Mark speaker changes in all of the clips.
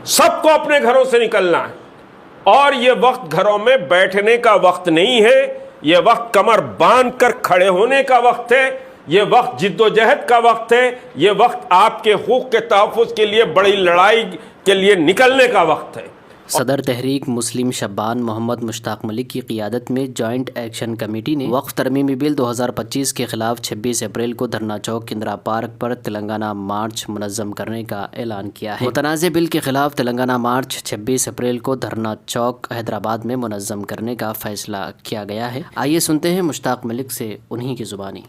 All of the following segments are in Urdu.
Speaker 1: سب کو اپنے گھروں سے نکلنا ہے، اور یہ وقت گھروں میں بیٹھنے کا وقت نہیں ہے، یہ وقت کمر باندھ کر کھڑے ہونے کا وقت ہے، یہ وقت جد و جہد کا وقت ہے، یہ وقت آپ کے حقوق کے تحفظ کے لیے بڑی لڑائی کے لیے نکلنے کا وقت ہے۔
Speaker 2: صدر تحریک مسلم شبان محمد مشتاق ملک کی قیادت میں جوائنٹ ایکشن کمیٹی نے وقف ترمیمی بل 2025 کے خلاف 26 اپریل کو دھرنا چوک کندرا پارک پر تلنگانہ مارچ منظم کرنے کا اعلان کیا ہے۔ متنازع بل کے خلاف تلنگانہ مارچ 26 اپریل کو دھرنا چوک حیدرآباد میں منظم کرنے کا فیصلہ کیا گیا ہے۔ آئیے سنتے ہیں مشتاق ملک سے انہی کی زبانی۔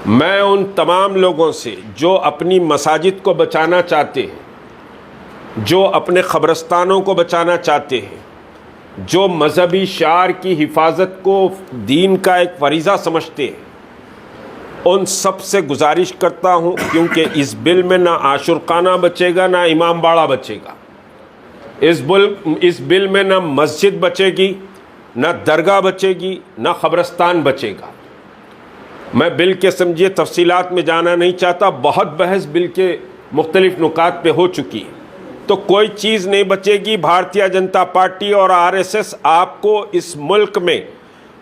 Speaker 1: میں ان تمام لوگوں سے جو اپنی مساجد کو بچانا چاہتے ہیں، جو اپنے قبرستانوں کو بچانا چاہتے ہیں، جو مذہبی شعار کی حفاظت کو دین کا ایک فریضہ سمجھتے ہیں، ان سب سے گزارش کرتا ہوں، کیونکہ اس بل میں نہ عاشورخانہ بچے گا، نہ امام باڑہ بچے گا، اس بل میں نہ مسجد بچے گی، نہ درگاہ بچے گی، نہ قبرستان بچے گا۔ میں بل کے سمجھیے تفصیلات میں جانا نہیں چاہتا، بہت بحث بل کے مختلف نکات پہ ہو چکی ہے، تو کوئی چیز نہیں بچے گی۔ بھارتیہ جنتا پارٹی اور RSS آپ کو اس ملک میں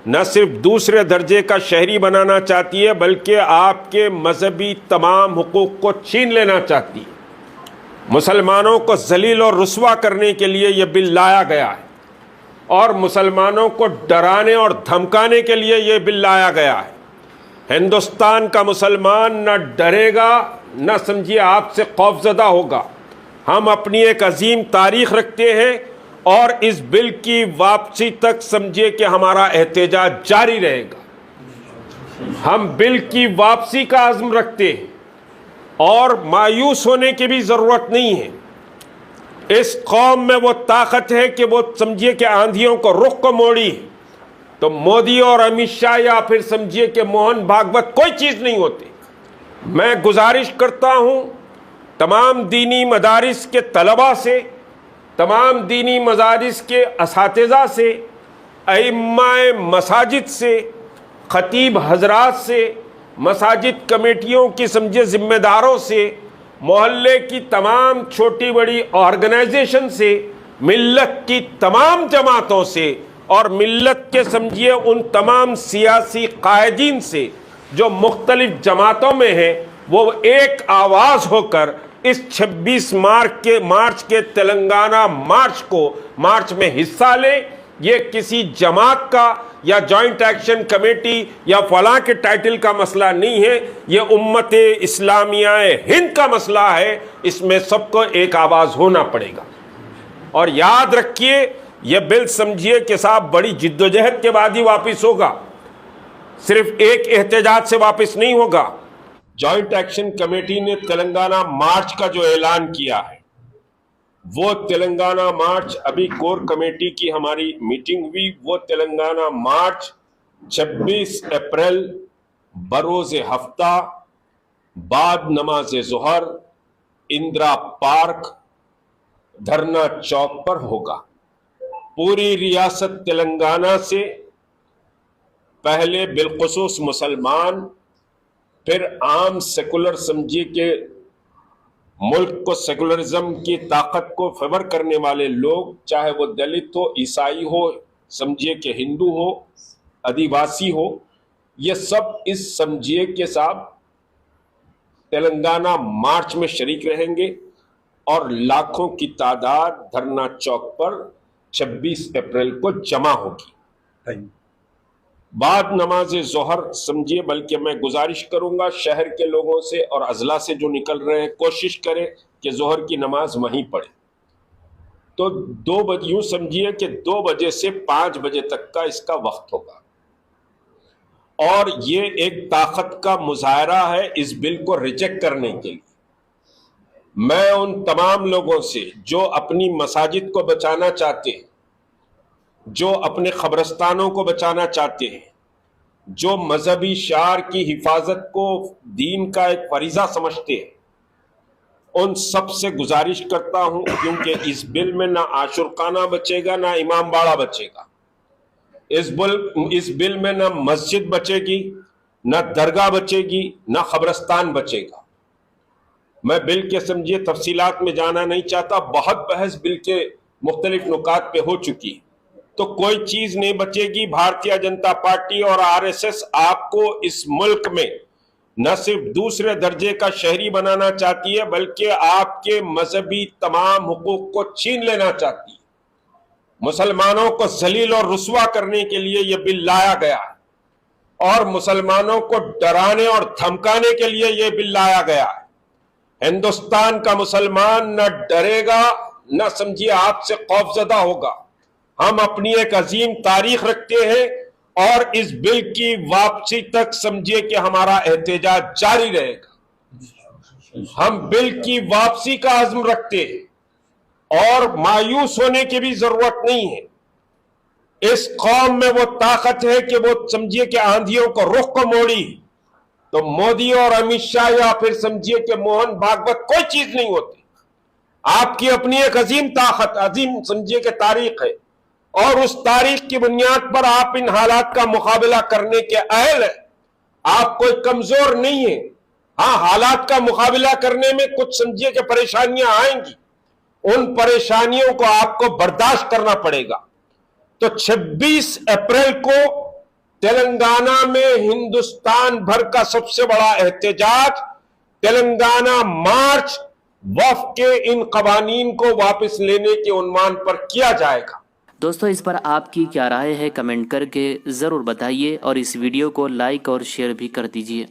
Speaker 1: نہ صرف دوسرے درجے کا شہری بنانا چاہتی ہے، بلکہ آپ کے مذہبی تمام حقوق کو چھین لینا چاہتی ہے۔ مسلمانوں کو ذلیل اور رسوا کرنے کے لیے یہ بل لایا گیا ہے، اور مسلمانوں کو ڈرانے اور دھمکانے کے لیے یہ بل لایا گیا ہے۔ ہندوستان کا مسلمان نہ ڈرے گا، نہ سمجھیے آپ سے خوفزدہ ہوگا۔ ہم اپنی ایک عظیم تاریخ رکھتے ہیں، اور اس بل کی واپسی تک سمجھیے کہ ہمارا احتجاج جاری رہے گا۔ ہم بل کی واپسی کا عزم رکھتے ہیں، اور مایوس ہونے کی بھی ضرورت نہیں ہے۔ اس قوم میں وہ طاقت ہے کہ وہ سمجھیے کہ آندھیوں کو رخ کو موڑی ہے، تو مودی اور امت شاہ یا پھر سمجھیے کہ موہن بھاگوت کوئی چیز نہیں ہوتی۔ میں گزارش کرتا ہوں تمام دینی مدارس کے طلباء سے، تمام دینی مدارس کے اساتذہ سے، ائمہ مساجد سے، خطیب حضرات سے، مساجد کمیٹیوں کی سمجھے ذمہ داروں سے، محلے کی تمام چھوٹی بڑی آرگنائزیشن سے، ملت کی تمام جماعتوں سے، اور ملت کے سمجھیے ان تمام سیاسی قائدین سے جو مختلف جماعتوں میں ہیں، وہ ایک آواز ہو کر اس 26 مارچ کے تلنگانہ مارچ میں حصہ لیں۔ یہ کسی جماعت کا یا جوائنٹ ایکشن کمیٹی یا فلاں کے ٹائٹل کا مسئلہ نہیں ہے، یہ امت اسلامیہ ہند کا مسئلہ ہے۔ اس میں سب کو ایک آواز ہونا پڑے گا۔ اور یاد رکھیے، یہ بل سمجھیے کہ صاحب بڑی جد و جہد کے بعد ہی واپس ہوگا، صرف ایک احتجاج سے واپس نہیں ہوگا۔ جوائنٹ ایکشن کمیٹی نے تلنگانہ مارچ کا جو اعلان کیا ہے، وہ تلنگانہ مارچ، ابھی کور کمیٹی کی ہماری میٹنگ ہوئی، وہ تلنگانہ مارچ 26 اپریل بروز ہفتہ بعد نماز ظہر اندرا پارک دھرنا چوک پر ہوگا۔ پوری ریاست تلنگانہ سے، پہلے بالخصوص مسلمان، پھر عام سیکولر سمجھیے کہ ملک کو سیکولرزم کی طاقت کو فیور کرنے والے لوگ، چاہے وہ دلت ہو، عیسائی ہو، سمجھیے کہ ہندو ہو، آدیواسی ہو، یہ سب اس سمجھیے کے ساتھ تلنگانہ مارچ میں شریک رہیں گے، اور لاکھوں کی تعداد دھرنا چوک پر 26 اپریل کو جمع ہوگی۔ بعد نماز ظہر سمجھیے، بلکہ میں گزارش کروں گا شہر کے لوگوں سے اور اضلاع سے جو نکل رہے ہیں، کوشش کریں کہ ظہر کی نماز وہیں پڑھیں۔ تو 2 بجے، یوں سمجھیے کہ 2 بجے سے 5 بجے تک کا اس کا وقت ہوگا، اور یہ ایک طاقت کا مظاہرہ ہے اس بل کو ریجیکٹ کرنے کے لیے۔ میں ان تمام لوگوں سے جو اپنی مساجد کو بچانا چاہتے ہیں، جو اپنے قبرستانوں کو بچانا چاہتے ہیں، جو مذہبی شعار کی حفاظت کو دین کا ایک فریضہ سمجھتے ہیں، ان سب سے گزارش کرتا ہوں، کیونکہ اس بل میں نہ عاشورخانہ بچے گا، نہ امام باڑہ بچے گا، اس بل میں نہ مسجد بچے گی، نہ درگاہ بچے گی، نہ قبرستان بچے گا۔ میں بل کے سمجھیے تفصیلات میں جانا نہیں چاہتا، بہت بحث بل کے مختلف نکات پہ ہو چکی، تو کوئی چیز نہیں بچے گی۔ بھارتیہ جنتا پارٹی اور RSS آپ کو اس ملک میں نہ صرف دوسرے درجے کا شہری بنانا چاہتی ہے بلکہ آپ کے مذہبی تمام حقوق کو چھین لینا چاہتی ہے۔ مسلمانوں کو ذلیل اور رسوا کرنے کے لیے یہ بل لایا گیا ہے، اور مسلمانوں کو ڈرانے اور دھمکانے کے لیے یہ بل لایا گیا ہے۔ ہندوستان کا مسلمان نہ ڈرے گا نہ سمجھیے آپ سے خوفزدہ ہوگا۔ ہم اپنی ایک عظیم تاریخ رکھتے ہیں اور اس بل کی واپسی تک سمجھیے کہ ہمارا احتجاج جاری رہے گا۔ ہم بل کی واپسی کا عزم رکھتے ہیں اور مایوس ہونے کی بھی ضرورت نہیں ہے۔ اس قوم میں وہ طاقت ہے کہ وہ سمجھیے کہ آندھیوں کو رخ کو موڑی تو مودی اور امت شاہ یا پھر سمجھیے کہ موہن بھاگوت کوئی چیز نہیں ہوتی۔ آپ کی اپنی ایک عظیم طاقت، عظیم سمجھیے کہ تاریخ ہے، اور اس تاریخ کی بنیاد پر آپ ان حالات کا مقابلہ کرنے کے اہل ہیں۔ آپ کوئی کمزور نہیں ہیں۔ ہاں، حالات کا مقابلہ کرنے میں کچھ سمجھیے کہ پریشانیاں آئیں گی، ان پریشانیوں کو آپ کو برداشت کرنا پڑے گا۔ تو 26 اپریل کو تلنگانہ میں ہندوستان بھر کا سب سے بڑا احتجاج، تلنگانہ مارچ، وفد کے ان قوانین کو واپس لینے کے عنوان پر کیا جائے گا۔
Speaker 2: دوستو، اس پر آپ کی کیا رائے ہے کمنٹ کر کے ضرور بتائیے، اور اس ویڈیو کو لائک اور شیئر بھی کر دیجیے۔